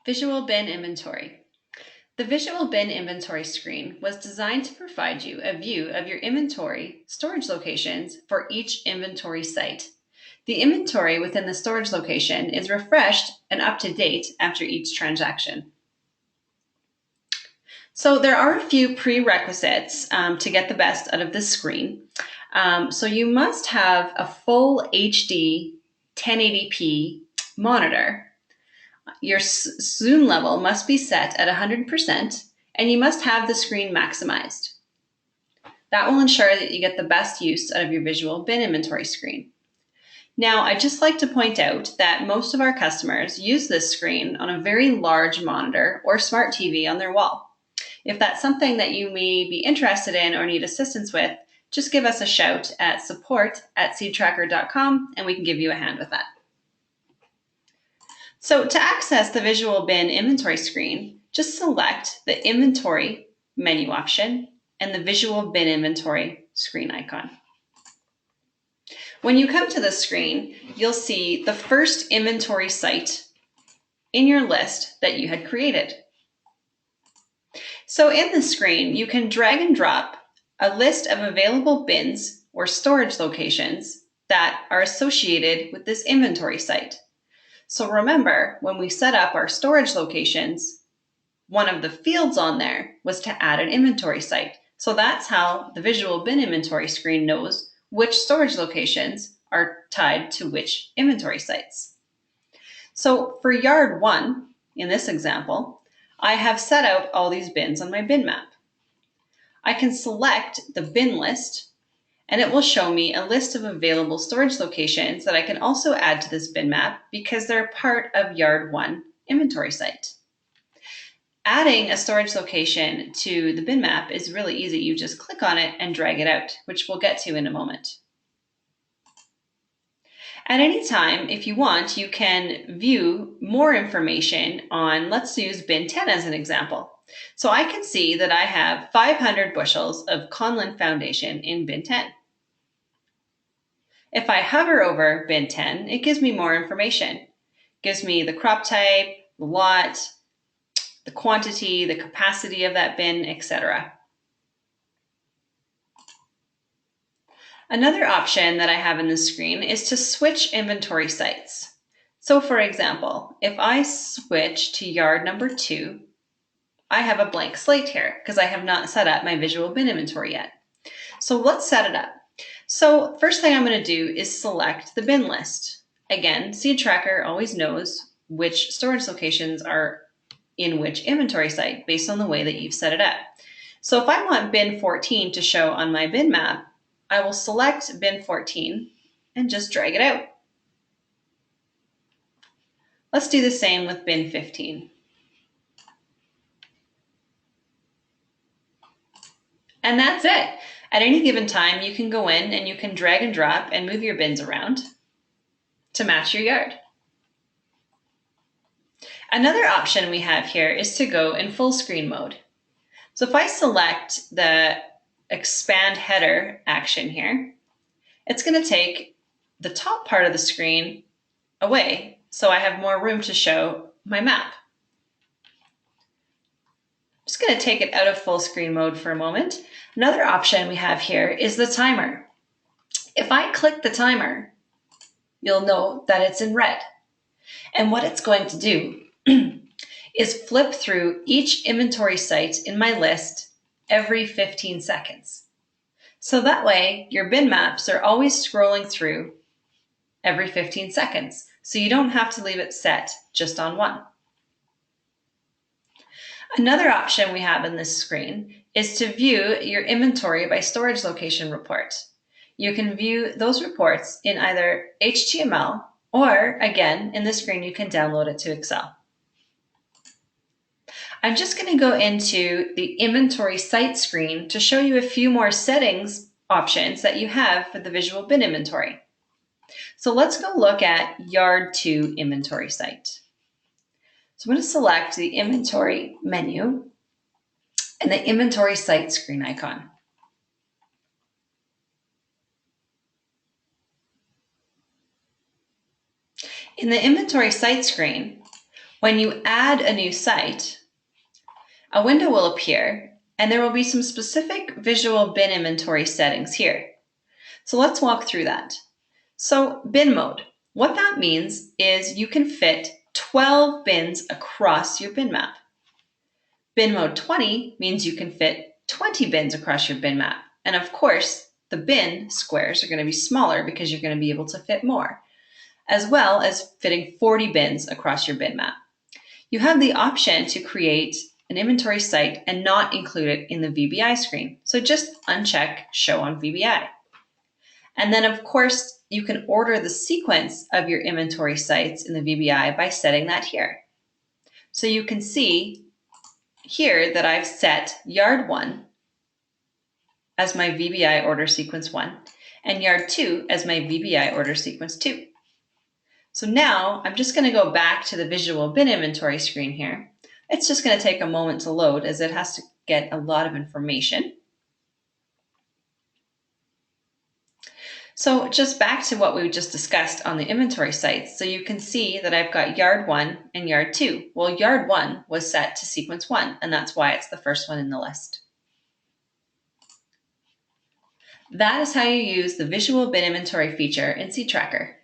Visual bin inventory. The Visual bin inventory screen was designed to provide you a view of your inventory storage locations for each inventory site. The inventory within the storage location is refreshed and up to date after each transaction. So there are a few prerequisites to get the best out of this screen. So you must have a full HD 1080p monitor. Your zoom level must be set at 100%, and you must have the screen maximized. That will ensure that you get the best use out of your visual bin inventory screen. Now, I'd just like to point out that most of our customers use this screen on a very large monitor or smart TV on their wall. If that's something that you may be interested in or need assistance with, just give us a shout at support@seedtrakr.com and we can give you a hand with that. So to access the Visual Bin inventory screen, just select the Inventory menu option and the Visual Bin inventory screen icon. When you come to the screen, you'll see the first inventory site in your list that you had created. So in the screen, you can drag and drop a list of available bins or storage locations that are associated with this inventory site. So remember, when we set up our storage locations, one of the fields on there was to add an inventory site. So that's how the Visual Bin inventory screen knows which storage locations are tied to which inventory sites. So for yard 1, in this example, I have set out all these bins on my bin map. I can select the bin list, and it will show me a list of available storage locations that I can also add to this bin map because they're part of yard 1 inventory site. Adding a storage location to the bin map is really easy. You just click on it and drag it out, which we'll get to in a moment. At any time, if you want, you can view more information on, let's use bin 10 as an example. So I can see that I have 500 bushels of Conlon Foundation in bin 10. If I hover over bin 10, it gives me more information. It gives me the crop type, the lot, the quantity, the capacity of that bin, etc. Another option that I have in the screen is to switch inventory sites. So for example, if I switch to yard number 2, I have a blank slate here because I have not set up my Visual Bin inventory yet. So let's set it up. So first thing I'm going to do is select the bin list. Again, seedtrakr always knows which storage locations are in which inventory site based on the way that you've set it up. So if I want bin 14 to show on my bin map, I will select bin 14 and just drag it out. Let's do the same with bin 15. And that's it. At any given time, you can go in and you can drag and drop and move your bins around to match your yard. Another option we have here is to go in full screen mode. So if I select the expand header action here, it's going to take the top part of the screen away so I have more room to show my map. I'm just going to take it out of full screen mode for a moment. Another option we have here is the timer. If I click the timer, you'll know that it's in red. And what it's going to do is flip through each inventory site in my list every 15 seconds. So that way your bin maps are always scrolling through every 15 seconds. So you don't have to leave it set just on one. Another option we have in this screen is to view your inventory by storage location report. You can view those reports in either HTML or, again, in the screen you can download it to Excel. I'm just going to go into the inventory site screen to show you a few more settings options that you have for the Visual Bin inventory. So let's go look at yard 2 inventory site. So I'm going to select the inventory menu and the inventory site screen icon. In the inventory site screen, When you add a new site, a window will appear and there will be some specific visual bin inventory settings here. So let's walk through that. So bin mode, what that means is you can fit 12 bins across your bin map. Bin mode 20 means you can fit 20 bins across your bin map. And of course, the bin squares are going to be smaller because you're going to be able to fit more, as well as fitting 40 bins across your bin map. You have the option to create an inventory site and not include it in the VBI screen. So just uncheck Show on VBI. And then of course, you can order the sequence of your inventory sites in the VBI by setting that here. So you can see here that I've set yard 1 as my VBI order sequence 1 and yard 2 as my VBI order sequence 2. So now I'm just going to go back to the visual bin inventory screen here. It's just going to take a moment to load as it has to get a lot of information. So just back to what we just discussed on the inventory sites. So you can see that I've got yard 1 and yard 2. Well, yard 1 was set to sequence 1, and that's why it's the first one in the list. That is how you use the visual bin inventory feature in SeedTrakr.